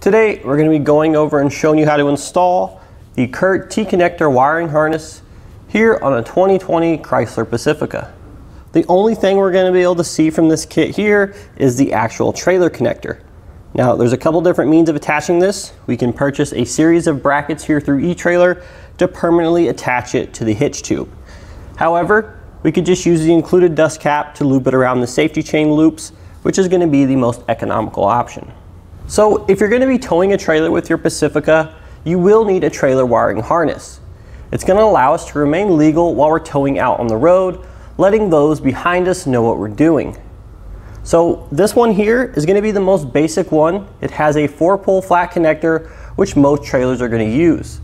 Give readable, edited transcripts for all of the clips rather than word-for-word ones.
Today we're going to be going over and showing you how to install the Curt T-connector wiring harness here on a 2020 Chrysler Pacifica. The only thing we're going to be able to see from this kit here is the actual trailer connector. Now there's a couple different means of attaching this. We can purchase a series of brackets here through eTrailer to permanently attach it to the hitch tube. However, we could just use the included dust cap to loop it around the safety chain loops, which is going to be the most economical option. So if you're going to be towing a trailer with your Pacifica, you will need a trailer wiring harness. It's going to allow us to remain legal while we're towing out on the road, letting those behind us know what we're doing. So this one here is going to be the most basic one. It has a 4-pole flat connector, which most trailers are going to use.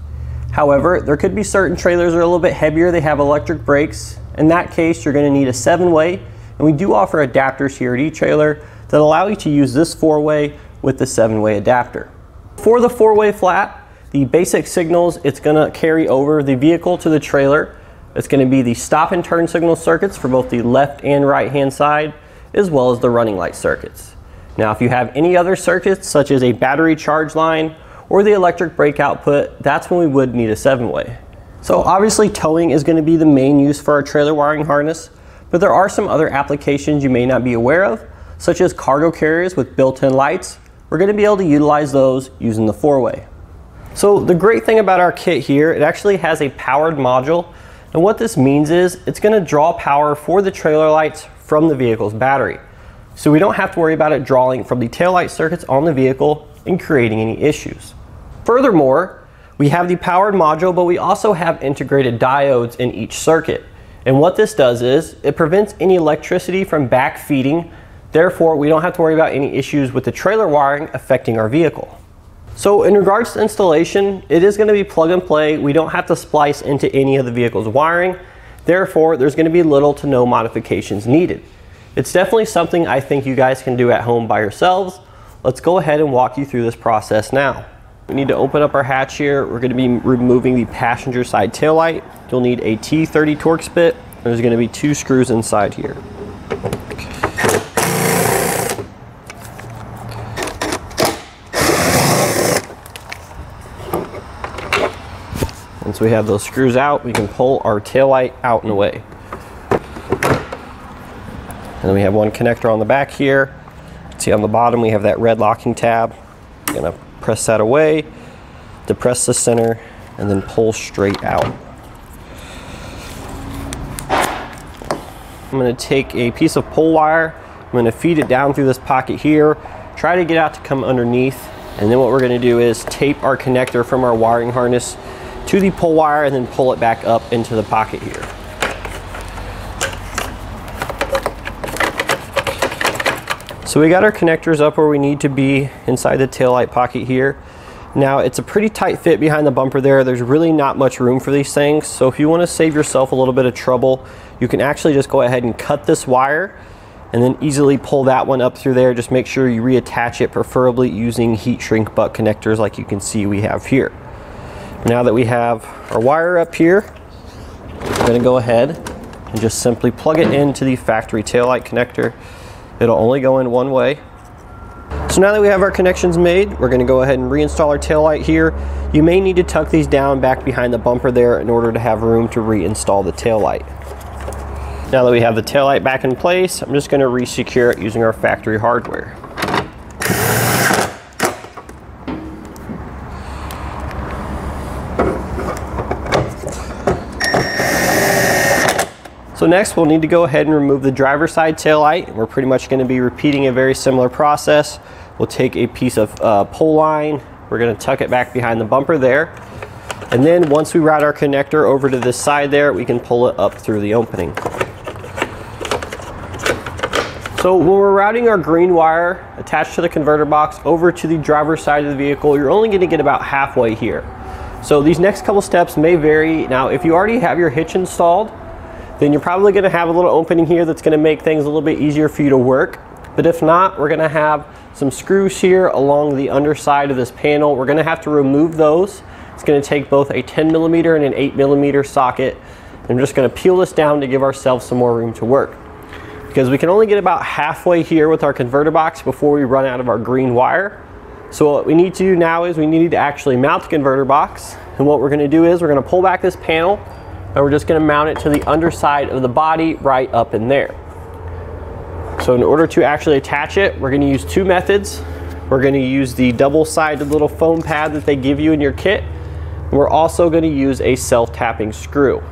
However, there could be certain trailers that are a little bit heavier. They have electric brakes. In that case, you're going to need a 7-way, and we do offer adapters here at eTrailer that allow you to use this 4-way with the 7-way adapter. For the 4-way flat, the basic signals it's going to carry over the vehicle to the trailer. It's going to be the stop and turn signal circuits for both the left and right hand side, as well as the running light circuits. Now if you have any other circuits such as a battery charge line or the electric brake output, that's when we would need a 7-way. So obviously towing is going to be the main use for our trailer wiring harness, but there are some other applications you may not be aware of, such as cargo carriers with built-in lights. We're going to be able to utilize those using the 4-way. So the great thing about our kit here, it actually has a powered module, and what this means is it's going to draw power for the trailer lights from the vehicle's battery. So we don't have to worry about it drawing from the taillight circuits on the vehicle and creating any issues. Furthermore, we have the powered module, but we also have integrated diodes in each circuit. And what this does is it prevents any electricity from backfeeding. Therefore, we don't have to worry about any issues with the trailer wiring affecting our vehicle. So in regards to installation, it is going to be plug and play. We don't have to splice into any of the vehicle's wiring. Therefore, there's going to be little to no modifications needed. It's definitely something I think you guys can do at home by yourselves. Let's go ahead and walk you through this process now. We need to open up our hatch here. We're going to be removing the passenger side taillight. You'll need a T30 Torx bit. There's going to be 2 screws inside here. Once we have those screws out, we can pull our taillight out and away. And then we have one connector on the back here. See on the bottom we have that red locking tab. I'm gonna press that away, depress the center, and then pull straight out. I'm gonna take a piece of pull wire, I'm gonna feed it down through this pocket here, try to get out to come underneath, and then what we're gonna do is tape our connector from our wiring harness to the pull wire and then pull it back up into the pocket here. So we got our connectors up where we need to be inside the taillight pocket here. Now it's a pretty tight fit behind the bumper there. There's really not much room for these things. So if you want to save yourself a little bit of trouble, you can actually just go ahead and cut this wire and then easily pull that one up through there. Just make sure you reattach it, preferably using heat shrink butt connectors like you can see we have here. Now that we have our wire up here, we're going to go ahead and just simply plug it into the factory taillight connector. It'll only go in one way. So now that we have our connections made, we're going to go ahead and reinstall our taillight here. You may need to tuck these down back behind the bumper there in order to have room to reinstall the taillight. Now that we have the taillight back in place, I'm just going to re-secure it using our factory hardware. So next we'll need to go ahead and remove the driver's side taillight. We're pretty much going to be repeating a very similar process. We'll take a piece of pull line, we're going to tuck it back behind the bumper there, and then once we route our connector over to this side there, we can pull it up through the opening. So when we're routing our green wire attached to the converter box over to the driver's side of the vehicle, you're only going to get about halfway here. So these next couple steps may vary. Now if you already have your hitch installed, then you're probably going to have a little opening here that's going to make things a little bit easier for you to work. But if not, we're going to have some screws here along the underside of this panel. We're going to have to remove those. It's going to take both a 10mm and an 8mm socket. I'm just going to peel this down to give ourselves some more room to work. Because we can only get about halfway here with our converter box before we run out of our green wire. So what we need to do now is we need to actually mount the converter box. And what we're gonna do is we're gonna pull back this panel and we're just gonna mount it to the underside of the body right up in there. So in order to actually attach it, we're gonna use two methods. We're gonna use the double-sided little foam pad that they give you in your kit. And we're also gonna use a self-tapping screw.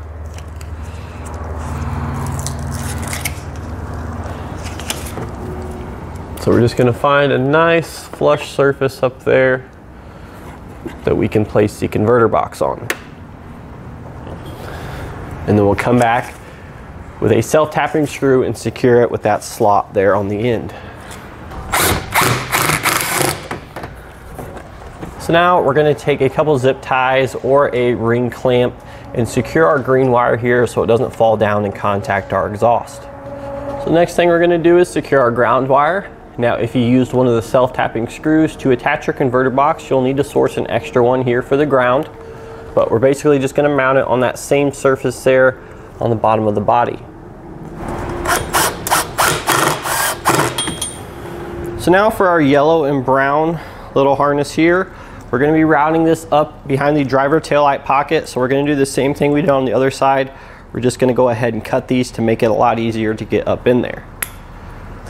So we're just gonna find a nice flush surface up there that we can place the converter box on. And then we'll come back with a self-tapping screw and secure it with that slot there on the end. So now we're gonna take a couple zip ties or a ring clamp and secure our green wire here so it doesn't fall down and contact our exhaust. So the next thing we're gonna do is secure our ground wire. Now, if you used one of the self-tapping screws to attach your converter box, you'll need to source an extra one here for the ground. But we're basically just gonna mount it on that same surface there on the bottom of the body. So now for our yellow and brown little harness here, we're gonna be routing this up behind the driver taillight pocket. So we're gonna do the same thing we did on the other side. We're just gonna go ahead and cut these to make it a lot easier to get up in there.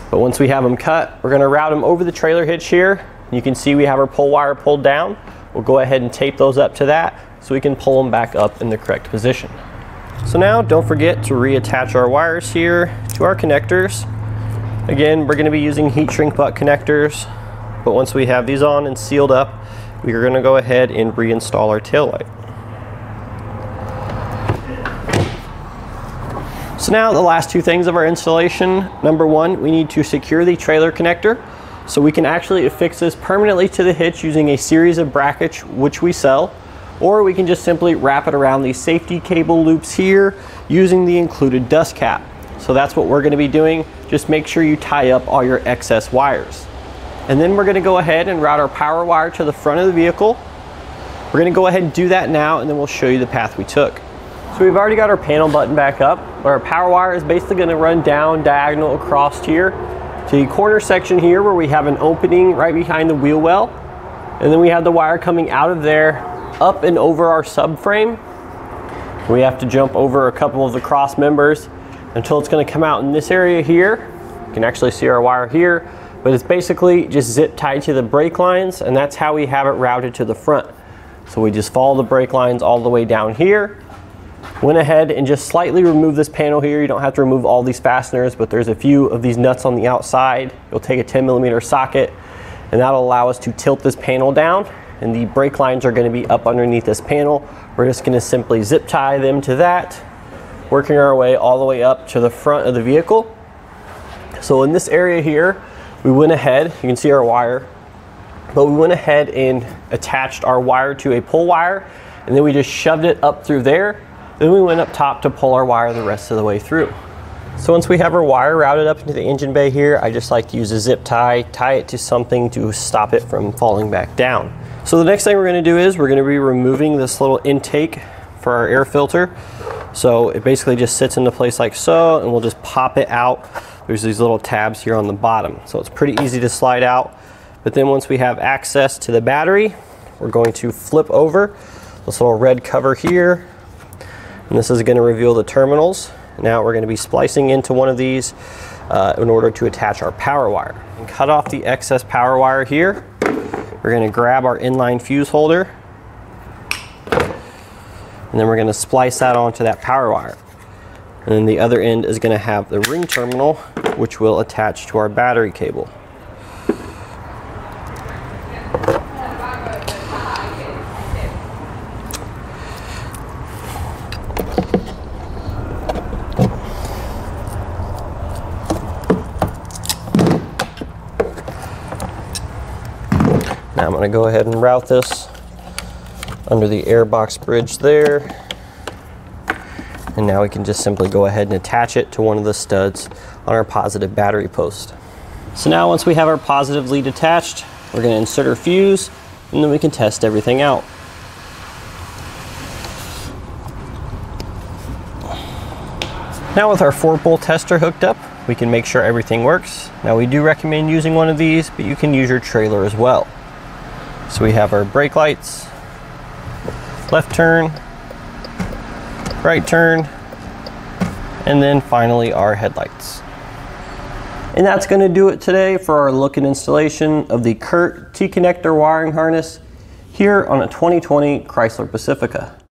But once we have them cut, we're gonna route them over the trailer hitch here. You can see we have our pull wire pulled down. We'll go ahead and tape those up to that so we can pull them back up in the correct position. So now don't forget to reattach our wires here to our connectors. Again, we're gonna be using heat shrink butt connectors, but once we have these on and sealed up, we are gonna go ahead and reinstall our taillight. So now the last two things of our installation. Number one, we need to secure the trailer connector so we can actually affix this permanently to the hitch using a series of brackets which we sell, or we can just simply wrap it around these safety cable loops here using the included dust cap. So that's what we're gonna be doing. Just make sure you tie up all your excess wires. And then we're gonna go ahead and route our power wire to the front of the vehicle. We're gonna go ahead and do that now, and then we'll show you the path we took. So we've already got our panel button back up, but our power wire is basically gonna run down diagonal across here to the corner section here where we have an opening right behind the wheel well. And then we have the wire coming out of there up and over our subframe. We have to jump over a couple of the cross members until it's gonna come out in this area here. You can actually see our wire here, but it's basically just zip tied to the brake lines, and that's how we have it routed to the front. So we just follow the brake lines all the way down here. Went ahead and just slightly removed this panel here. You don't have to remove all these fasteners, but there's a few of these nuts on the outside. You'll take a 10mm socket, and that'll allow us to tilt this panel down, and the brake lines are gonna be up underneath this panel. We're just gonna simply zip tie them to that, working our way all the way up to the front of the vehicle. So in this area here, we went ahead, you can see our wire, but we went ahead and attached our wire to a pull wire, and then we just shoved it up through there. Then we went up top to pull our wire the rest of the way through. So once we have our wire routed up into the engine bay here, I just like to use a zip tie it to something to stop it from falling back down. So the next thing we're gonna do is we're gonna be removing this little intake for our air filter. So it basically just sits into place like so, and we'll just pop it out. There's these little tabs here on the bottom. So it's pretty easy to slide out. But then once we have access to the battery, we're going to flip over this little red cover here. And this is going to reveal the terminals. Now we're going to be splicing into one of these in order to attach our power wire. And cut off the excess power wire here. We're going to grab our inline fuse holder, and then we're going to splice that onto that power wire. And then the other end is going to have the ring terminal, which will attach to our battery cable. Now I'm going to go ahead and route this under the airbox bridge there. And now we can just simply go ahead and attach it to one of the studs on our positive battery post. So now once we have our positive lead attached, we're going to insert our fuse, and then we can test everything out. Now with our 4-pole tester hooked up, we can make sure everything works. Now we do recommend using one of these, but you can use your trailer as well. So we have our brake lights, left turn, right turn, and then finally our headlights. And that's going to do it today for our look and installation of the Curt T-connector wiring harness here on a 2020 Chrysler Pacifica.